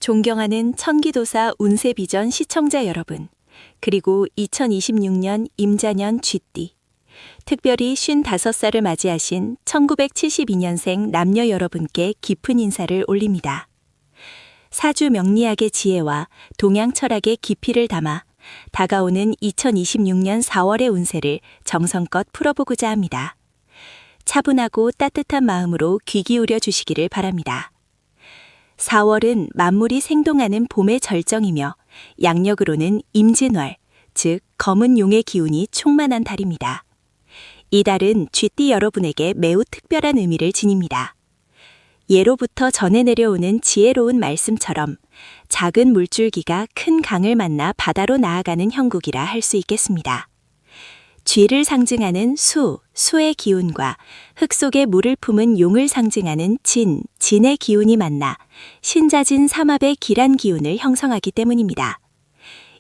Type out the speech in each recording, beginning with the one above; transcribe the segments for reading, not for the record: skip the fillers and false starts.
존경하는 천기도사 운세비전 시청자 여러분, 그리고 2026년 임자년 쥐띠, 특별히 55살을 맞이하신 1972년생 남녀 여러분께 깊은 인사를 올립니다. 사주 명리학의 지혜와 동양 철학의 깊이를 담아 다가오는 2026년 4월의 운세를 정성껏 풀어보고자 합니다. 차분하고 따뜻한 마음으로 귀 기울여 주시기를 바랍니다. 4월은 만물이 생동하는 봄의 절정이며 양력으로는 임진월, 즉 검은 용의 기운이 충만한 달입니다. 이 달은 쥐띠 여러분에게 매우 특별한 의미를 지닙니다. 예로부터 전해 내려오는 지혜로운 말씀처럼 작은 물줄기가 큰 강을 만나 바다로 나아가는 형국이라 할 수 있겠습니다. 쥐를 상징하는 수의 기운과 흙 속에 물을 품은 용을 상징하는 진의 기운이 만나 신자진 삼합의 길한 기운을 형성하기 때문입니다.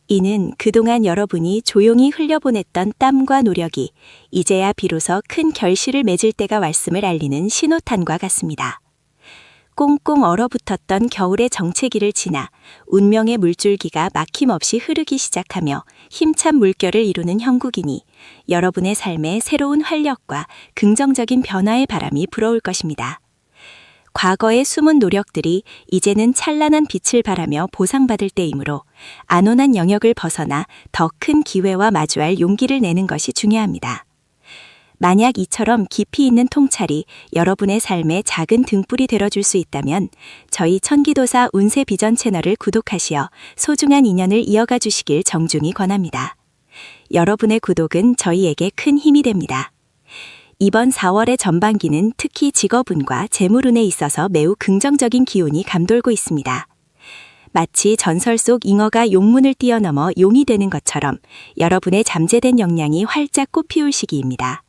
이는 그동안 여러분이 조용히 흘려보냈던 땀과 노력이 이제야 비로소 큰 결실을 맺을 때가 왔음을 알리는 신호탄과 같습니다. 꽁꽁 얼어붙었던 겨울의 정체기를 지나 운명의 물줄기가 막힘없이 흐르기 시작하며 힘찬 물결을 이루는 형국이니 여러분의 삶에 새로운 활력과 긍정적인 변화의 바람이 불어올 것입니다. 과거의 숨은 노력들이 이제는 찬란한 빛을 발하며 보상받을 때이므로 안온한 영역을 벗어나 더 큰 기회와 마주할 용기를 내는 것이 중요합니다. 만약 이처럼 깊이 있는 통찰이 여러분의 삶에 작은 등불이 되어줄 수 있다면 저희 천기도사 운세비전 채널을 구독하시어 소중한 인연을 이어가 주시길 정중히 권합니다. 여러분의 구독은 저희에게 큰 힘이 됩니다. 이번 4월의 전반기는 특히 직업운과 재물운에 있어서 매우 긍정적인 기운이 감돌고 있습니다. 마치 전설 속 잉어가 용문을 뛰어넘어 용이 되는 것처럼 여러분의 잠재된 역량이 활짝 꽃피울 시기입니다.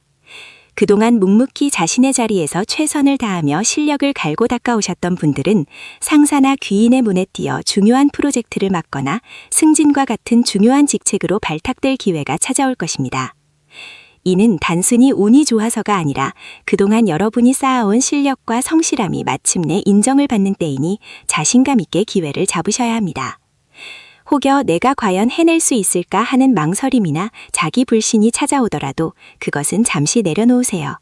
그동안 묵묵히 자신의 자리에서 최선을 다하며 실력을 갈고 닦아오셨던 분들은 상사나 귀인의 문에 띄어 중요한 프로젝트를 맡거나 승진과 같은 중요한 직책으로 발탁될 기회가 찾아올 것입니다. 이는 단순히 운이 좋아서가 아니라 그동안 여러분이 쌓아온 실력과 성실함이 마침내 인정을 받는 때이니 자신감 있게 기회를 잡으셔야 합니다. 혹여 내가 과연 해낼 수 있을까 하는 망설임이나 자기 불신이 찾아오더라도 그것은 잠시 내려놓으세요.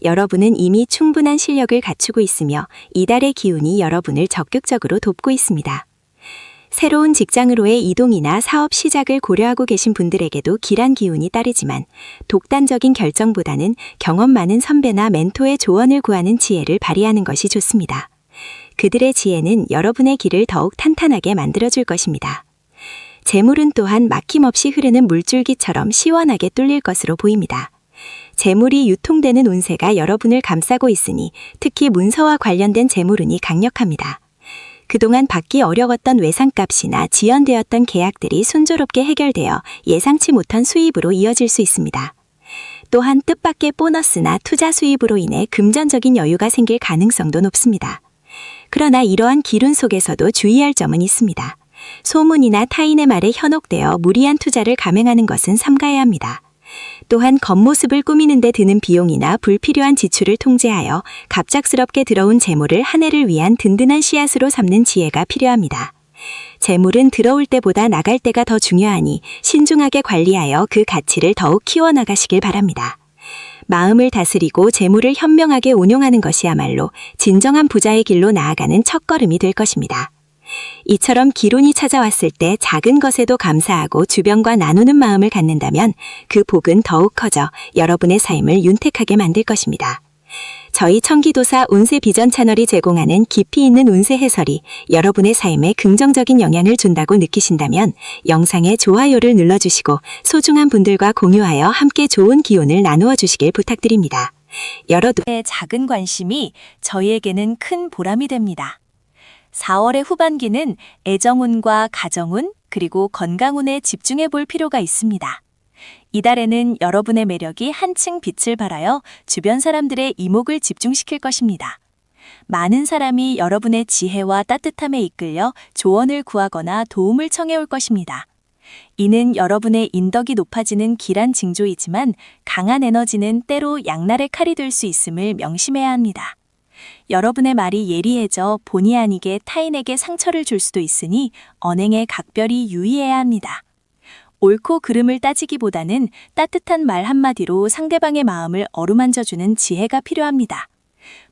여러분은 이미 충분한 실력을 갖추고 있으며 이달의 기운이 여러분을 적극적으로 돕고 있습니다. 새로운 직장으로의 이동이나 사업 시작을 고려하고 계신 분들에게도 길한 기운이 따르지만 독단적인 결정보다는 경험 많은 선배나 멘토의 조언을 구하는 지혜를 발휘하는 것이 좋습니다. 그들의 지혜는 여러분의 길을 더욱 탄탄하게 만들어줄 것입니다. 재물은 또한 막힘없이 흐르는 물줄기처럼 시원하게 뚫릴 것으로 보입니다. 재물이 유통되는 운세가 여러분을 감싸고 있으니 특히 문서와 관련된 재물운이 강력합니다. 그동안 받기 어려웠던 외상값이나 지연되었던 계약들이 순조롭게 해결되어 예상치 못한 수입으로 이어질 수 있습니다. 또한 뜻밖의 보너스나 투자 수입으로 인해 금전적인 여유가 생길 가능성도 높습니다. 그러나 이러한 기운 속에서도 주의할 점은 있습니다. 소문이나 타인의 말에 현혹되어 무리한 투자를 감행하는 것은 삼가해야 합니다. 또한 겉모습을 꾸미는 데 드는 비용이나 불필요한 지출을 통제하여 갑작스럽게 들어온 재물을 한 해를 위한 든든한 씨앗으로 삼는 지혜가 필요합니다. 재물은 들어올 때보다 나갈 때가 더 중요하니 신중하게 관리하여 그 가치를 더욱 키워나가시길 바랍니다. 마음을 다스리고 재물을 현명하게 운용하는 것이야말로 진정한 부자의 길로 나아가는 첫걸음이 될 것입니다. 이처럼 기운이 찾아왔을 때 작은 것에도 감사하고 주변과 나누는 마음을 갖는다면 그 복은 더욱 커져 여러분의 삶을 윤택하게 만들 것입니다. 저희 천기도사 운세비전 채널이 제공하는 깊이 있는 운세 해설이 여러분의 삶에 긍정적인 영향을 준다고 느끼신다면 영상에 좋아요를 눌러주시고 소중한 분들과 공유하여 함께 좋은 기운을 나누어 주시길 부탁드립니다. 여러분의 작은 관심이 저희에게는 큰 보람이 됩니다. 4월의 후반기는 애정운과 가정운 그리고 건강운에 집중해 볼 필요가 있습니다. 이달에는 여러분의 매력이 한층 빛을 발하여 주변 사람들의 이목을 집중시킬 것입니다. 많은 사람이 여러분의 지혜와 따뜻함에 이끌려 조언을 구하거나 도움을 청해 올 것입니다. 이는 여러분의 인덕이 높아지는 길한 징조이지만 강한 에너지는 때로 양날의 칼이 될 수 있음을 명심해야 합니다. 여러분의 말이 예리해져 본의 아니게 타인에게 상처를 줄 수도 있으니 언행에 각별히 유의해야 합니다. 옳고 그름을 따지기보다는 따뜻한 말 한마디로 상대방의 마음을 어루만져주는 지혜가 필요합니다.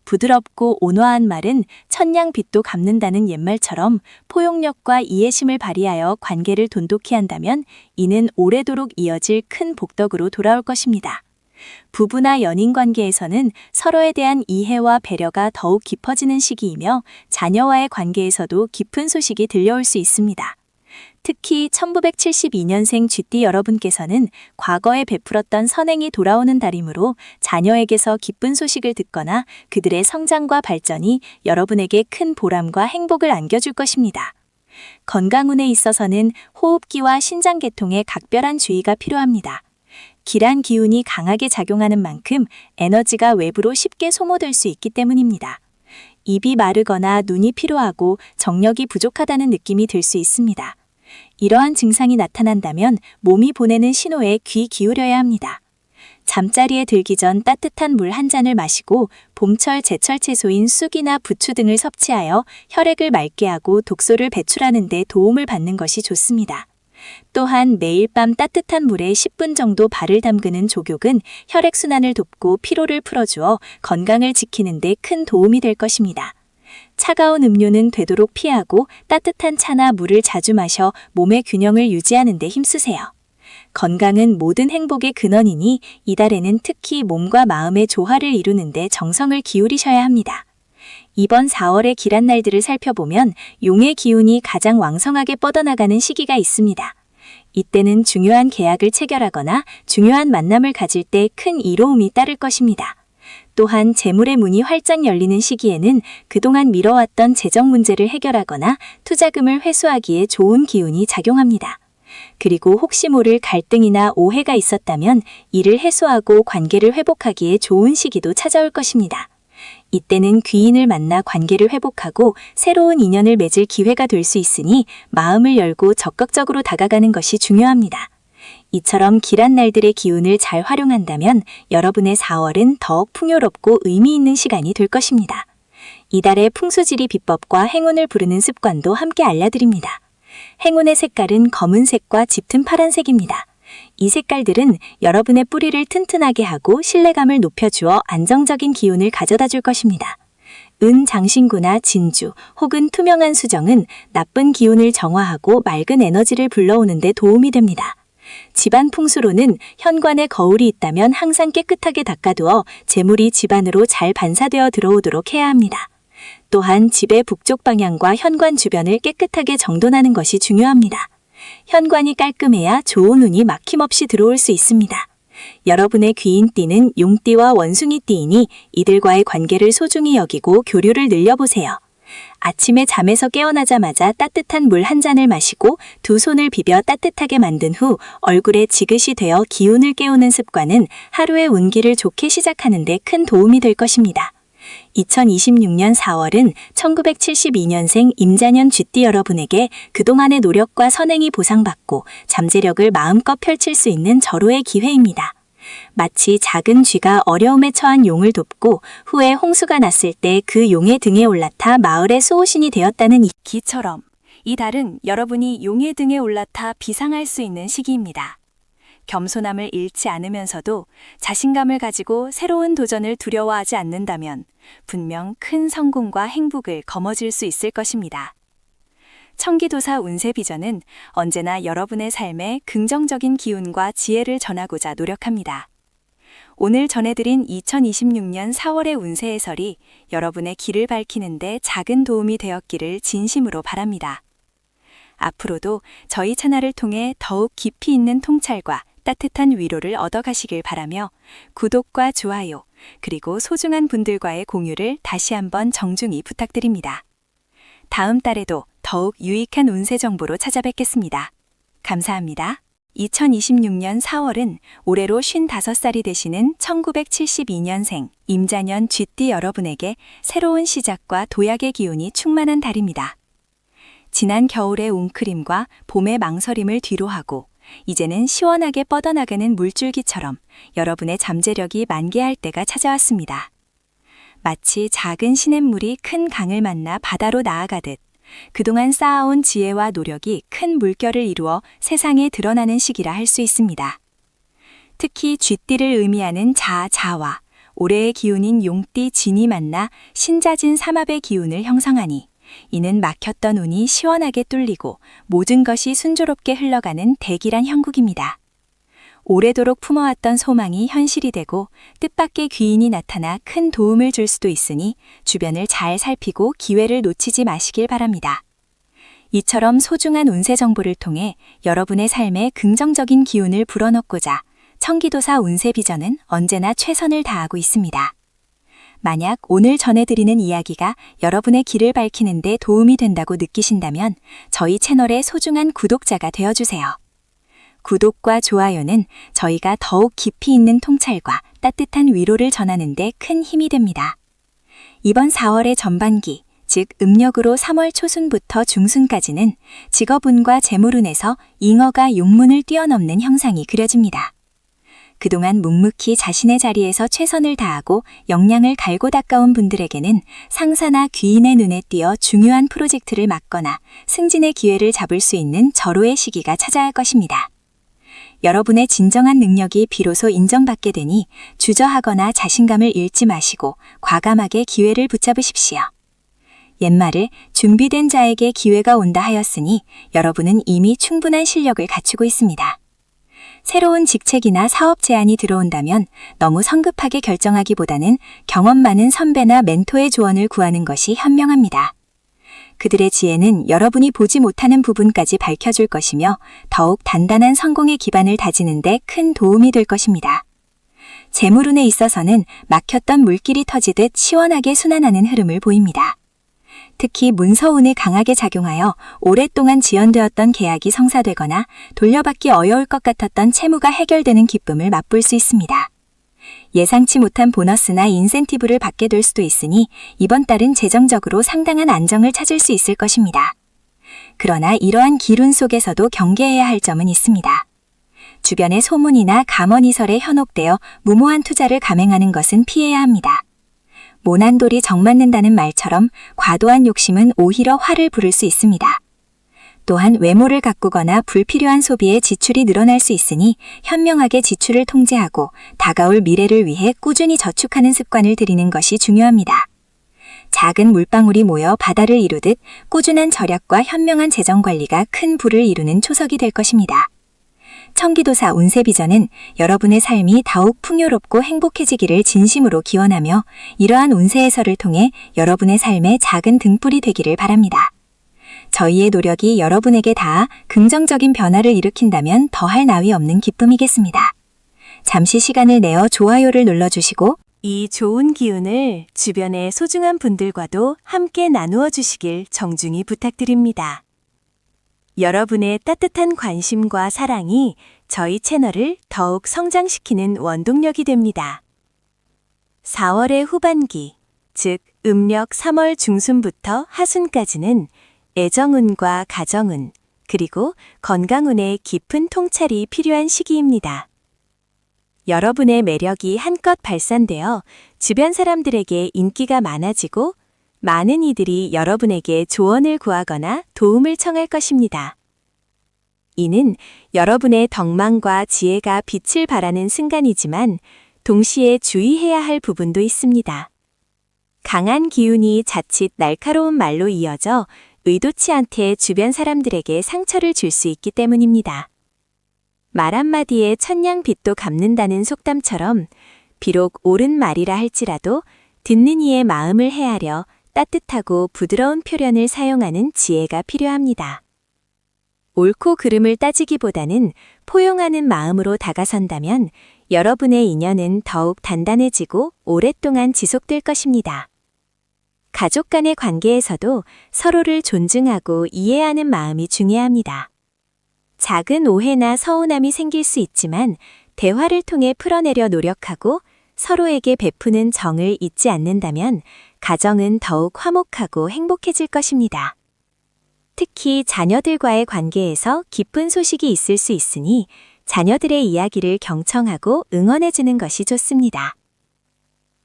부드럽고 온화한 말은 천냥빚도 갚는다는 옛말처럼 포용력과 이해심을 발휘하여 관계를 돈독히 한다면 이는 오래도록 이어질 큰 복덕으로 돌아올 것입니다. 부부나 연인 관계에서는 서로에 대한 이해와 배려가 더욱 깊어지는 시기이며 자녀와의 관계에서도 깊은 소식이 들려올 수 있습니다. 특히 1972년생 쥐띠 여러분께서는 과거에 베풀었던 선행이 돌아오는 달이므로 자녀에게서 기쁜 소식을 듣거나 그들의 성장과 발전이 여러분에게 큰 보람과 행복을 안겨줄 것입니다. 건강운에 있어서는 호흡기와 신장계통에 각별한 주의가 필요합니다. 기란 기운이 강하게 작용하는 만큼 에너지가 외부로 쉽게 소모될 수 있기 때문입니다. 입이 마르거나 눈이 피로하고 정력이 부족하다는 느낌이 들 수 있습니다. 이러한 증상이 나타난다면 몸이 보내는 신호에 귀 기울여야 합니다. 잠자리에 들기 전 따뜻한 물 한 잔을 마시고 봄철 제철 채소인 쑥이나 부추 등을 섭취하여 혈액을 맑게 하고 독소를 배출하는 데 도움을 받는 것이 좋습니다. 또한 매일 밤 따뜻한 물에 10분 정도 발을 담그는 족욕은 혈액순환을 돕고 피로를 풀어주어 건강을 지키는 데 큰 도움이 될 것입니다. 차가운 음료는 되도록 피하고 따뜻한 차나 물을 자주 마셔 몸의 균형을 유지하는 데 힘쓰세요. 건강은 모든 행복의 근원이니 이달에는 특히 몸과 마음의 조화를 이루는 데 정성을 기울이셔야 합니다. 이번 4월의 길한 날들을 살펴보면 용의 기운이 가장 왕성하게 뻗어나가는 시기가 있습니다. 이때는 중요한 계약을 체결하거나 중요한 만남을 가질 때 큰 이로움이 따를 것입니다. 또한 재물의 문이 활짝 열리는 시기에는 그동안 미뤄왔던 재정 문제를 해결하거나 투자금을 회수하기에 좋은 기운이 작용합니다. 그리고 혹시 모를 갈등이나 오해가 있었다면 이를 해소하고 관계를 회복하기에 좋은 시기도 찾아올 것입니다. 이때는 귀인을 만나 관계를 회복하고 새로운 인연을 맺을 기회가 될 수 있으니 마음을 열고 적극적으로 다가가는 것이 중요합니다. 이처럼 길한 날들의 기운을 잘 활용한다면 여러분의 4월은 더욱 풍요롭고 의미 있는 시간이 될 것입니다. 이달의 풍수지리 비법과 행운을 부르는 습관도 함께 알려드립니다. 행운의 색깔은 검은색과 짙은 파란색입니다. 이 색깔들은 여러분의 뿌리를 튼튼하게 하고 신뢰감을 높여주어 안정적인 기운을 가져다 줄 것입니다. 은 장신구나 진주 혹은 투명한 수정은 나쁜 기운을 정화하고 맑은 에너지를 불러오는 데 도움이 됩니다. 집안 풍수로는 현관에 거울이 있다면 항상 깨끗하게 닦아두어 재물이 집안으로 잘 반사되어 들어오도록 해야 합니다. 또한 집의 북쪽 방향과 현관 주변을 깨끗하게 정돈하는 것이 중요합니다. 현관이 깔끔해야 좋은 운이 막힘없이 들어올 수 있습니다. 여러분의 귀인띠는 용띠와 원숭이띠이니 이들과의 관계를 소중히 여기고 교류를 늘려보세요. 아침에 잠에서 깨어나자마자 따뜻한 물 한 잔을 마시고 두 손을 비벼 따뜻하게 만든 후 얼굴에 지그시 되어 기운을 깨우는 습관은 하루의 운기를 좋게 시작하는 데 큰 도움이 될 것입니다. 2026년 4월은 1972년생 임자년 쥐띠 여러분에게 그동안의 노력과 선행이 보상받고 잠재력을 마음껏 펼칠 수 있는 절호의 기회입니다. 마치 작은 쥐가 어려움에 처한 용을 돕고 후에 홍수가 났을 때 그 용의 등에 올라타 마을의 수호신이 되었다는 기처럼 이 달은 여러분이 용의 등에 올라타 비상할 수 있는 시기입니다. 겸손함을 잃지 않으면서도 자신감을 가지고 새로운 도전을 두려워하지 않는다면 분명 큰 성공과 행복을 거머쥘 수 있을 것입니다. 청기도사 운세비전은 언제나 여러분의 삶에 긍정적인 기운과 지혜를 전하고자 노력합니다. 오늘 전해드린 2026년 4월의 운세 해설이 여러분의 길을 밝히는 데 작은 도움이 되었기를 진심으로 바랍니다. 앞으로도 저희 채널을 통해 더욱 깊이 있는 통찰과 따뜻한 위로를 얻어가시길 바라며 구독과 좋아요, 그리고 소중한 분들과의 공유를 다시 한번 정중히 부탁드립니다. 다음 달에도 더욱 유익한 운세 정보로 찾아뵙겠습니다. 감사합니다. 2026년 4월은 올해로 55살이 되시는 1972년생 임자년 쥐띠 여러분에게 새로운 시작과 도약의 기운이 충만한 달입니다. 지난 겨울의 웅크림과 봄의 망설임을 뒤로하고 이제는 시원하게 뻗어나가는 물줄기처럼 여러분의 잠재력이 만개할 때가 찾아왔습니다. 마치 작은 시냇물이 큰 강을 만나 바다로 나아가듯 그동안 쌓아온 지혜와 노력이 큰 물결을 이루어 세상에 드러나는 시기라 할 수 있습니다. 특히 쥐띠를 의미하는 자와 올해의 기운인 용띠 진이 만나 신자진 삼합의 기운을 형성하니 이는 막혔던 운이 시원하게 뚫리고 모든 것이 순조롭게 흘러가는 대기란 형국입니다. 오래도록 품어왔던 소망이 현실이 되고 뜻밖의 귀인이 나타나 큰 도움을 줄 수도 있으니 주변을 잘 살피고 기회를 놓치지 마시길 바랍니다. 이처럼 소중한 운세 정보를 통해 여러분의 삶에 긍정적인 기운을 불어넣고자 청기도사 운세 비전은 언제나 최선을 다하고 있습니다. 만약 오늘 전해드리는 이야기가 여러분의 길을 밝히는 데 도움이 된다고 느끼신다면 저희 채널의 소중한 구독자가 되어주세요. 구독과 좋아요는 저희가 더욱 깊이 있는 통찰과 따뜻한 위로를 전하는 데 큰 힘이 됩니다. 이번 4월의 전반기, 즉 음력으로 3월 초순부터 중순까지는 직업운과 재물운에서 잉어가 용문을 뛰어넘는 형상이 그려집니다. 그동안 묵묵히 자신의 자리에서 최선을 다하고 역량을 갈고 닦아온 분들에게는 상사나 귀인의 눈에 띄어 중요한 프로젝트를 맡거나 승진의 기회를 잡을 수 있는 절호의 시기가 찾아올 것입니다. 여러분의 진정한 능력이 비로소 인정받게 되니 주저하거나 자신감을 잃지 마시고 과감하게 기회를 붙잡으십시오. 옛말을 준비된 자에게 기회가 온다 하였으니 여러분은 이미 충분한 실력을 갖추고 있습니다. 새로운 직책이나 사업 제안이 들어온다면 너무 성급하게 결정하기보다는 경험 많은 선배나 멘토의 조언을 구하는 것이 현명합니다. 그들의 지혜는 여러분이 보지 못하는 부분까지 밝혀줄 것이며 더욱 단단한 성공의 기반을 다지는 데 큰 도움이 될 것입니다. 재물운에 있어서는 막혔던 물길이 터지듯 시원하게 순환하는 흐름을 보입니다. 특히 문서운이 강하게 작용하여 오랫동안 지연되었던 계약이 성사되거나 돌려받기 어려울 것 같았던 채무가 해결되는 기쁨을 맛볼 수 있습니다. 예상치 못한 보너스나 인센티브를 받게 될 수도 있으니 이번 달은 재정적으로 상당한 안정을 찾을 수 있을 것입니다. 그러나 이러한 기운 속에서도 경계해야 할 점은 있습니다. 주변의 소문이나 감언이설에 현혹되어 무모한 투자를 감행하는 것은 피해야 합니다. 모난 돌이 정맞는다는 말처럼 과도한 욕심은 오히려 화를 부를 수 있습니다. 또한 외모를 가꾸거나 불필요한 소비에 지출이 늘어날 수 있으니 현명하게 지출을 통제하고 다가올 미래를 위해 꾸준히 저축하는 습관을 들이는 것이 중요합니다. 작은 물방울이 모여 바다를 이루듯 꾸준한 절약과 현명한 재정 관리가 큰 부를 이루는 초석이 될 것입니다. 청기도사 운세비전은 여러분의 삶이 더욱 풍요롭고 행복해지기를 진심으로 기원하며 이러한 운세 해설을 통해 여러분의 삶에 작은 등불이 되기를 바랍니다. 저희의 노력이 여러분에게 닿아 긍정적인 변화를 일으킨다면 더할 나위 없는 기쁨이겠습니다. 잠시 시간을 내어 좋아요를 눌러주시고 이 좋은 기운을 주변의 소중한 분들과도 함께 나누어 주시길 정중히 부탁드립니다. 여러분의 따뜻한 관심과 사랑이 저희 채널을 더욱 성장시키는 원동력이 됩니다. 4월의 후반기, 즉 음력 3월 중순부터 하순까지는 애정운과 가정운, 그리고 건강운의 깊은 통찰이 필요한 시기입니다. 여러분의 매력이 한껏 발산되어 주변 사람들에게 인기가 많아지고 많은 이들이 여러분에게 조언을 구하거나 도움을 청할 것입니다. 이는 여러분의 덕망과 지혜가 빛을 발하는 순간이지만 동시에 주의해야 할 부분도 있습니다. 강한 기운이 자칫 날카로운 말로 이어져 의도치 않게 주변 사람들에게 상처를 줄 수 있기 때문입니다. 말 한마디에 천냥빚도 갚는다는 속담처럼 비록 옳은 말이라 할지라도 듣는 이의 마음을 헤아려 따뜻하고 부드러운 표현을 사용하는 지혜가 필요합니다. 옳고 그름을 따지기보다는 포용하는 마음으로 다가선다면 여러분의 인연은 더욱 단단해지고 오랫동안 지속될 것입니다. 가족 간의 관계에서도 서로를 존중하고 이해하는 마음이 중요합니다. 작은 오해나 서운함이 생길 수 있지만 대화를 통해 풀어내려 노력하고 서로에게 베푸는 정을 잊지 않는다면 가정은 더욱 화목하고 행복해질 것입니다. 특히 자녀들과의 관계에서 기쁜 소식이 있을 수 있으니 자녀들의 이야기를 경청하고 응원해주는 것이 좋습니다.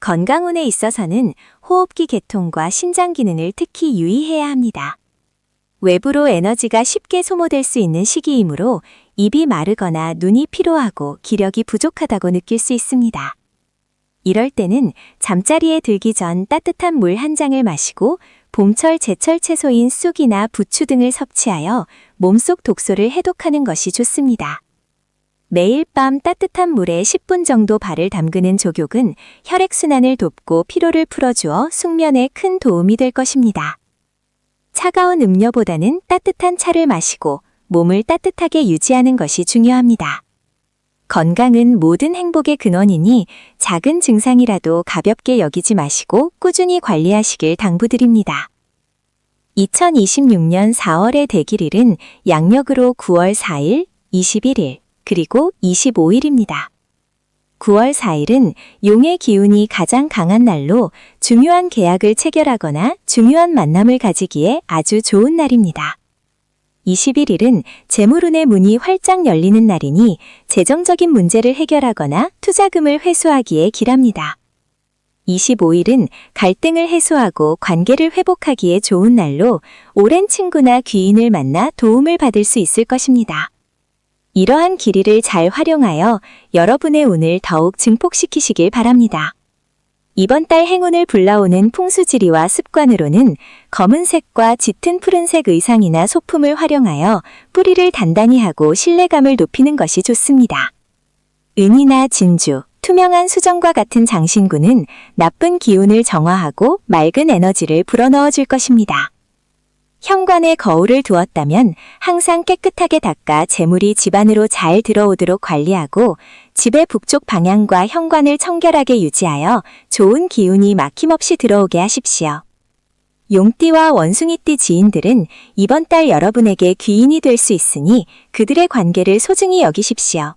건강운에 있어서는 호흡기 개통과 신장 기능을 특히 유의해야 합니다. 외부로 에너지가 쉽게 소모될 수 있는 시기이므로 입이 마르거나 눈이 피로하고 기력이 부족하다고 느낄 수 있습니다. 이럴 때는 잠자리에 들기 전 따뜻한 물 한 잔을 마시고 봄철 제철 채소인 쑥이나 부추 등을 섭취하여 몸속 독소를 해독하는 것이 좋습니다. 매일 밤 따뜻한 물에 10분 정도 발을 담그는 족욕은 혈액순환을 돕고 피로를 풀어주어 숙면에 큰 도움이 될 것입니다. 차가운 음료보다는 따뜻한 차를 마시고 몸을 따뜻하게 유지하는 것이 중요합니다. 건강은 모든 행복의 근원이니 작은 증상이라도 가볍게 여기지 마시고 꾸준히 관리하시길 당부드립니다. 2026년 4월의 대길일은 양력으로 9월 4일, 21일, 그리고 25일입니다. 9월 4일은 용의 기운이 가장 강한 날로 중요한 계약을 체결하거나 중요한 만남을 가지기에 아주 좋은 날입니다. 21일은 재물운의 문이 활짝 열리는 날이니 재정적인 문제를 해결하거나 투자금을 회수하기에 길합니다. 25일은 갈등을 해소하고 관계를 회복하기에 좋은 날로 오랜 친구나 귀인을 만나 도움을 받을 수 있을 것입니다. 이러한 길이를 잘 활용하여 여러분의 운을 더욱 증폭시키시길 바랍니다. 이번 달 행운을 불러오는 풍수지리와 습관으로는 검은색과 짙은 푸른색 의상이나 소품을 활용하여 뿌리를 단단히 하고 신뢰감을 높이는 것이 좋습니다. 은이나 진주, 투명한 수정과 같은 장신구는 나쁜 기운을 정화하고 맑은 에너지를 불어넣어 줄 것입니다. 현관에 거울을 두었다면 항상 깨끗하게 닦아 재물이 집 안으로 잘 들어오도록 관리하고 집의 북쪽 방향과 현관을 청결하게 유지하여 좋은 기운이 막힘없이 들어오게 하십시오. 용띠와 원숭이띠 지인들은 이번 달 여러분에게 귀인이 될 수 있으니 그들의 관계를 소중히 여기십시오.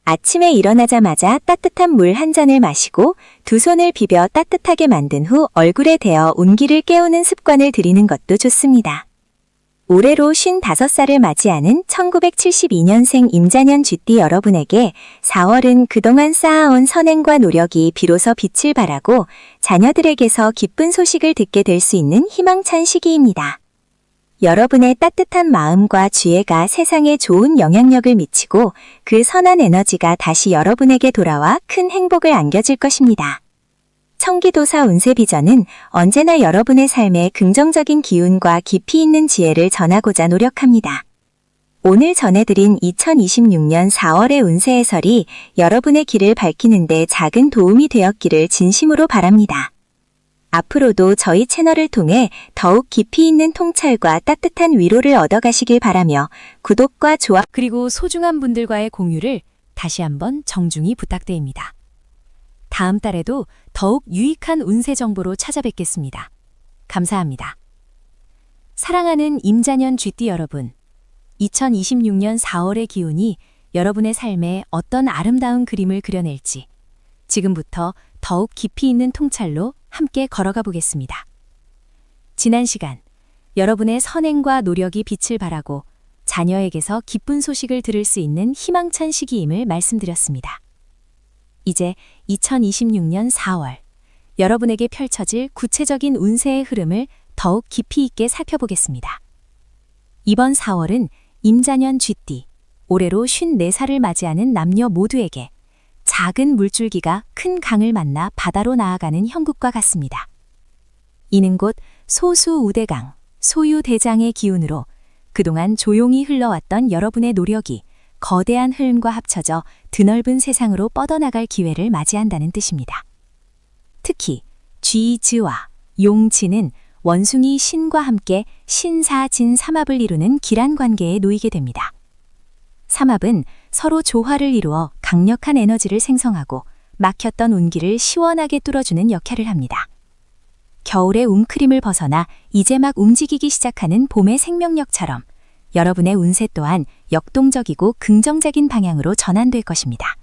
아침에 일어나자마자 따뜻한 물 한 잔을 마시고 두 손을 비벼 따뜻하게 만든 후 얼굴에 대어 운기를 깨우는 습관을 들이는 것도 좋습니다. 올해로 55살을 맞이하는 1972년생 임자년 쥐띠 여러분에게 4월은 그동안 쌓아온 선행과 노력이 비로소 빛을 발하고 자녀들에게서 기쁜 소식을 듣게 될 수 있는 희망찬 시기입니다. 여러분의 따뜻한 마음과 지혜가 세상에 좋은 영향력을 미치고 그 선한 에너지가 다시 여러분에게 돌아와 큰 행복을 안겨줄 것입니다. 청기도사 운세비전은 언제나 여러분의 삶에 긍정적인 기운과 깊이 있는 지혜를 전하고자 노력합니다. 오늘 전해드린 2026년 4월의 운세 해설이 여러분의 길을 밝히는 데 작은 도움이 되었기를 진심으로 바랍니다. 앞으로도 저희 채널을 통해 더욱 깊이 있는 통찰과 따뜻한 위로를 얻어가시길 바라며 구독과 좋아요 그리고 소중한 분들과의 공유를 다시 한번 정중히 부탁드립니다. 다음 달에도 더욱 유익한 운세 정보로 찾아뵙겠습니다. 감사합니다. 사랑하는 임자년 쥐띠 여러분, 2026년 4월의 기운이 여러분의 삶에 어떤 아름다운 그림을 그려낼지 지금부터 더욱 깊이 있는 통찰로 함께 걸어가 보겠습니다. 지난 시간 여러분의 선행과 노력이 빛을 발하고 자녀에게서 기쁜 소식을 들을 수 있는 희망찬 시기임을 말씀드렸습니다. 이제 2026년 4월 여러분에게 펼쳐질 구체적인 운세의 흐름을 더욱 깊이 있게 살펴보겠습니다. 이번 4월은 임자년 쥐띠, 올해로 54살을 맞이하는 남녀 모두에게 작은 물줄기가 큰 강을 만나 바다로 나아가는 형국과 같습니다. 이는 곧 소수우대강, 소유대장의 기운으로 그동안 조용히 흘러왔던 여러분의 노력이 거대한 흐름과 합쳐져 드넓은 세상으로 뻗어나갈 기회를 맞이한다는 뜻입니다. 특히 쥐즈와 용지는 원숭이 신과 함께 신사진 삼합을 이루는 길한 관계에 놓이게 됩니다. 삼합은 서로 조화를 이루어 강력한 에너지를 생성하고 막혔던 운기를 시원하게 뚫어주는 역할을 합니다. 겨울의 웅크림을 벗어나 이제 막 움직이기 시작하는 봄의 생명력처럼 여러분의 운세 또한 역동적이고 긍정적인 방향으로 전환될 것입니다.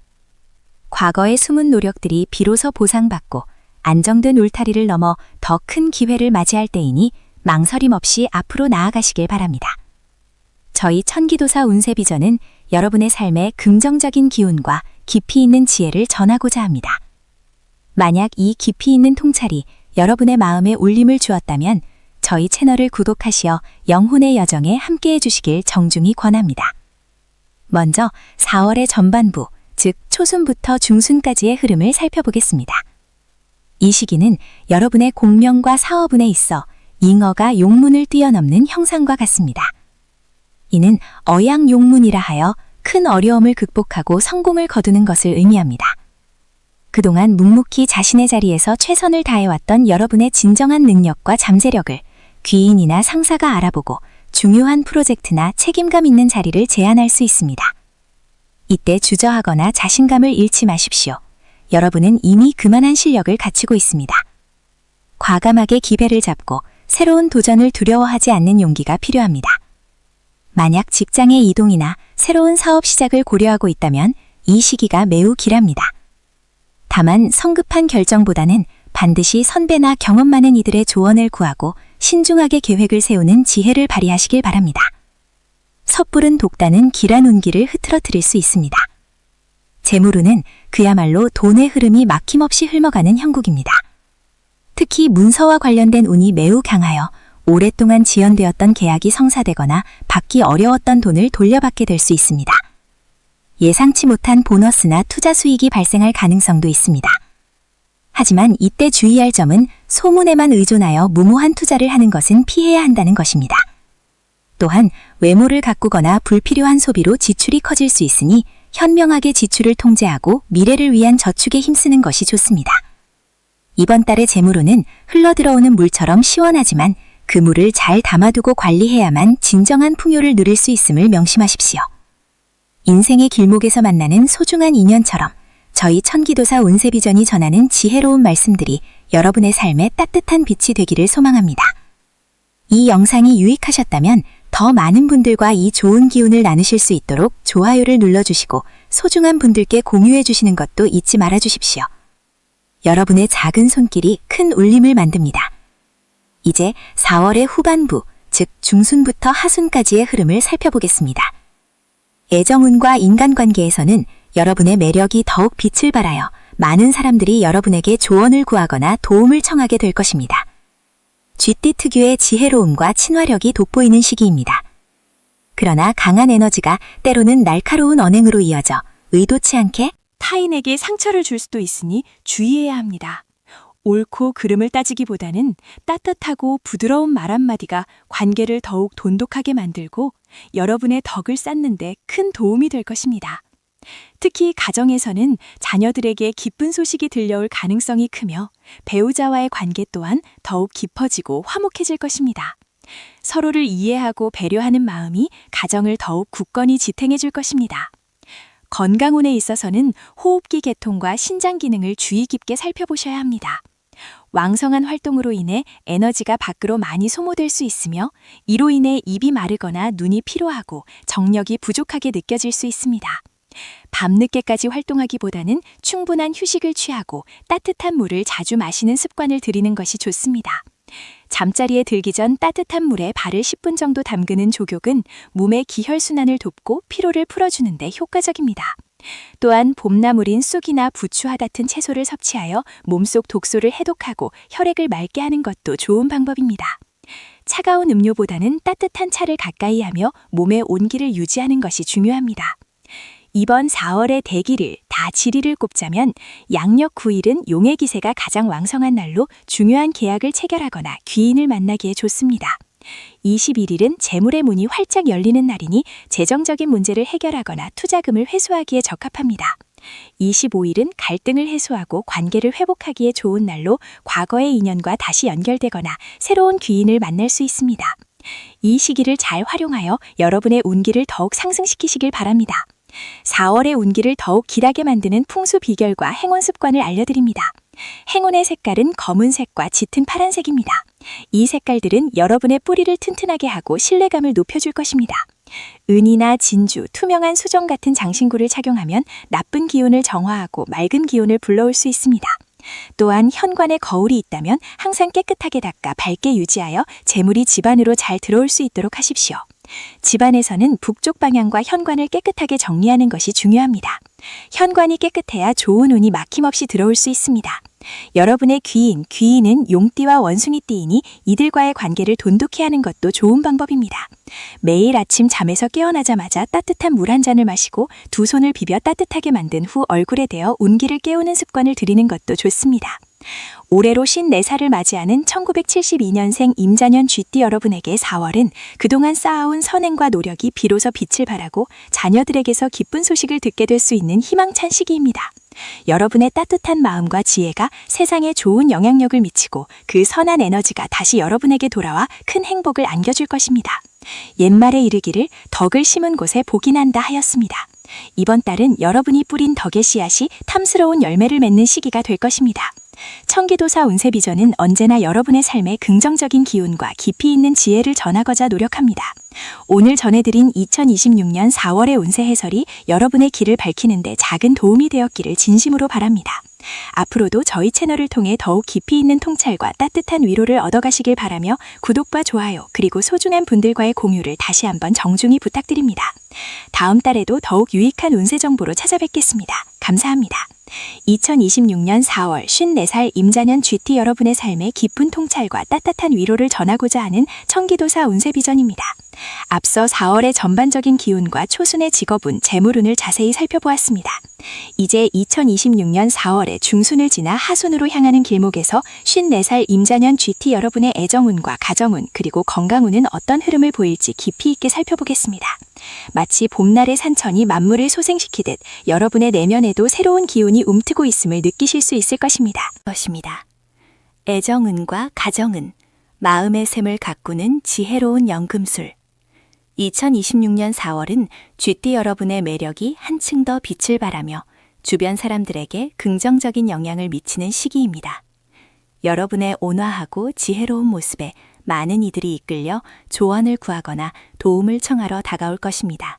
과거의 숨은 노력들이 비로소 보상받고 안정된 울타리를 넘어 더 큰 기회를 맞이할 때이니 망설임 없이 앞으로 나아가시길 바랍니다. 저희 천기도사 운세비전은 여러분의 삶에 긍정적인 기운과 깊이 있는 지혜를 전하고자 합니다. 만약 이 깊이 있는 통찰이 여러분의 마음에 울림을 주었다면 저희 채널을 구독하시어 영혼의 여정에 함께해 주시길 정중히 권합니다. 먼저 4월의 전반부, 즉 초순부터 중순까지의 흐름을 살펴보겠습니다. 이 시기는 여러분의 공명과 사업운에 있어 잉어가 용문을 뛰어넘는 형상과 같습니다. 이는 어양용문이라 하여 큰 어려움을 극복하고 성공을 거두는 것을 의미합니다. 그동안 묵묵히 자신의 자리에서 최선을 다해왔던 여러분의 진정한 능력과 잠재력을 귀인이나 상사가 알아보고 중요한 프로젝트나 책임감 있는 자리를 제안할 수 있습니다. 이때 주저하거나 자신감을 잃지 마십시오. 여러분은 이미 그만한 실력을 갖추고 있습니다. 과감하게 기회를 잡고 새로운 도전을 두려워하지 않는 용기가 필요합니다. 만약 직장의 이동이나 새로운 사업 시작을 고려하고 있다면 이 시기가 매우 길합니다. 다만 성급한 결정보다는 반드시 선배나 경험 많은 이들의 조언을 구하고 신중하게 계획을 세우는 지혜를 발휘하시길 바랍니다. 섣부른 독단은 길한 운기를 흐트러뜨릴 수 있습니다. 재물운은 그야말로 돈의 흐름이 막힘없이 흘러가는 형국입니다. 특히 문서와 관련된 운이 매우 강하여 오랫동안 지연되었던 계약이 성사되거나 받기 어려웠던 돈을 돌려받게 될 수 있습니다. 예상치 못한 보너스나 투자 수익이 발생할 가능성도 있습니다. 하지만 이때 주의할 점은 소문에만 의존하여 무모한 투자를 하는 것은 피해야 한다는 것입니다. 또한 외모를 가꾸거나 불필요한 소비로 지출이 커질 수 있으니 현명하게 지출을 통제하고 미래를 위한 저축에 힘쓰는 것이 좋습니다. 이번 달의 재물운은 흘러들어오는 물처럼 시원하지만 그 물을 잘 담아두고 관리해야만 진정한 풍요를 누릴 수 있음을 명심하십시오. 인생의 길목에서 만나는 소중한 인연처럼 저희 천기도사 운세비전이 전하는 지혜로운 말씀들이 여러분의 삶에 따뜻한 빛이 되기를 소망합니다. 이 영상이 유익하셨다면 더 많은 분들과 이 좋은 기운을 나누실 수 있도록 좋아요를 눌러주시고 소중한 분들께 공유해 주시는 것도 잊지 말아 주십시오. 여러분의 작은 손길이 큰 울림을 만듭니다. 이제 4월의 후반부, 즉 중순부터 하순까지의 흐름을 살펴보겠습니다. 애정운과 인간관계에서는 여러분의 매력이 더욱 빛을 발하여 많은 사람들이 여러분에게 조언을 구하거나 도움을 청하게 될 것입니다. 쥐띠 특유의 지혜로움과 친화력이 돋보이는 시기입니다. 그러나 강한 에너지가 때로는 날카로운 언행으로 이어져 의도치 않게 타인에게 상처를 줄 수도 있으니 주의해야 합니다. 옳고 그름을 따지기보다는 따뜻하고 부드러운 말 한마디가 관계를 더욱 돈독하게 만들고 여러분의 덕을 쌓는 데 큰 도움이 될 것입니다. 특히 가정에서는 자녀들에게 기쁜 소식이 들려올 가능성이 크며 배우자와의 관계 또한 더욱 깊어지고 화목해질 것입니다. 서로를 이해하고 배려하는 마음이 가정을 더욱 굳건히 지탱해 줄 것입니다. 건강운에 있어서는 호흡기 개통과 신장 기능을 주의 깊게 살펴보셔야 합니다. 왕성한 활동으로 인해 에너지가 밖으로 많이 소모될 수 있으며 이로 인해 입이 마르거나 눈이 피로하고 정력이 부족하게 느껴질 수 있습니다. 밤늦게까지 활동하기보다는 충분한 휴식을 취하고 따뜻한 물을 자주 마시는 습관을 들이는 것이 좋습니다. 잠자리에 들기 전 따뜻한 물에 발을 10분 정도 담그는 족욕은 몸의 기혈순환을 돕고 피로를 풀어주는 데 효과적입니다. 또한 봄나물인 쑥이나 부추와 같은 채소를 섭취하여 몸속 독소를 해독하고 혈액을 맑게 하는 것도 좋은 방법입니다. 차가운 음료보다는 따뜻한 차를 가까이 하며 몸의 온기를 유지하는 것이 중요합니다. 이번 4월의 대기를 다 지리를 꼽자면 양력 9일은 용의 기세가 가장 왕성한 날로 중요한 계약을 체결하거나 귀인을 만나기에 좋습니다. 21일은 재물의 문이 활짝 열리는 날이니 재정적인 문제를 해결하거나 투자금을 회수하기에 적합합니다. 25일은 갈등을 해소하고 관계를 회복하기에 좋은 날로 과거의 인연과 다시 연결되거나 새로운 귀인을 만날 수 있습니다. 이 시기를 잘 활용하여 여러분의 운기를 더욱 상승시키시길 바랍니다. 4월의 운기를 더욱 길하게 만드는 풍수 비결과 행운 습관을 알려드립니다. 행운의 색깔은 검은색과 짙은 파란색입니다. 이 색깔들은 여러분의 뿌리를 튼튼하게 하고 신뢰감을 높여줄 것입니다. 은이나 진주, 투명한 수정 같은 장신구를 착용하면 나쁜 기운을 정화하고 맑은 기운을 불러올 수 있습니다. 또한 현관에 거울이 있다면 항상 깨끗하게 닦아 밝게 유지하여 재물이 집안으로 잘 들어올 수 있도록 하십시오. 집안에서는 북쪽 방향과 현관을 깨끗하게 정리하는 것이 중요합니다. 현관이 깨끗해야 좋은 운이 막힘없이 들어올 수 있습니다. 여러분의 귀인은 용띠와 원숭이띠이니 이들과의 관계를 돈독히 하는 것도 좋은 방법입니다. 매일 아침 잠에서 깨어나자마자 따뜻한 물 한 잔을 마시고 두 손을 비벼 따뜻하게 만든 후 얼굴에 대어 운기를 깨우는 습관을 들이는 것도 좋습니다. 올해로 54살을 맞이하는 1972년생 임자년 쥐띠 여러분에게 4월은 그동안 쌓아온 선행과 노력이 비로소 빛을 발하고 자녀들에게서 기쁜 소식을 듣게 될 수 있는 희망찬 시기입니다. 여러분의 따뜻한 마음과 지혜가 세상에 좋은 영향력을 미치고 그 선한 에너지가 다시 여러분에게 돌아와 큰 행복을 안겨줄 것입니다. 옛말에 이르기를 덕을 심은 곳에 복이 난다 하였습니다. 이번 달은 여러분이 뿌린 덕의 씨앗이 탐스러운 열매를 맺는 시기가 될 것입니다. 청기도사 운세비전은 언제나 여러분의 삶에 긍정적인 기운과 깊이 있는 지혜를 전하고자 노력합니다. 오늘 전해드린 2026년 4월의 운세 해설이 여러분의 길을 밝히는데 작은 도움이 되었기를 진심으로 바랍니다. 앞으로도 저희 채널을 통해 더욱 깊이 있는 통찰과 따뜻한 위로를 얻어가시길 바라며 구독과 좋아요 그리고 소중한 분들과의 공유를 다시 한번 정중히 부탁드립니다. 다음 달에도 더욱 유익한 운세 정보로 찾아뵙겠습니다. 감사합니다. 2026년 4월 54살 임자년 쥐띠 여러분의 삶에 깊은 통찰과 따뜻한 위로를 전하고자 하는 청기도사 운세비전입니다. 앞서 4월의 전반적인 기운과 초순의 직업운, 재물운을 자세히 살펴보았습니다. 이제 2026년 4월에 중순을 지나 하순으로 향하는 길목에서 54살 임자년 쥐띠 여러분의 애정운과 가정운 그리고 건강운은 어떤 흐름을 보일지 깊이 있게 살펴보겠습니다. 마치 봄날의 산천이 만물을 소생시키듯 여러분의 내면에도 새로운 기운이 움트고 있음을 느끼실 수 있을 것입니다. 애정운과 가정운, 마음의 샘을 가꾸는 지혜로운 연금술. 2026년 4월은 쥐띠 여러분의 매력이 한층 더 빛을 발하며 주변 사람들에게 긍정적인 영향을 미치는 시기입니다. 여러분의 온화하고 지혜로운 모습에 많은 이들이 이끌려 조언을 구하거나 도움을 청하러 다가올 것입니다.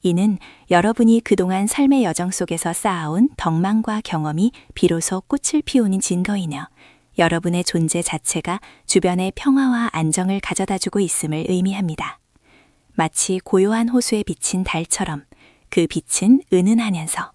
이는 여러분이 그동안 삶의 여정 속에서 쌓아온 덕망과 경험이 비로소 꽃을 피우는 증거이며 여러분의 존재 자체가 주변에 평화와 안정을 가져다주고 있음을 의미합니다. 마치 고요한 호수에 비친 달처럼 그 빛은 은은하면서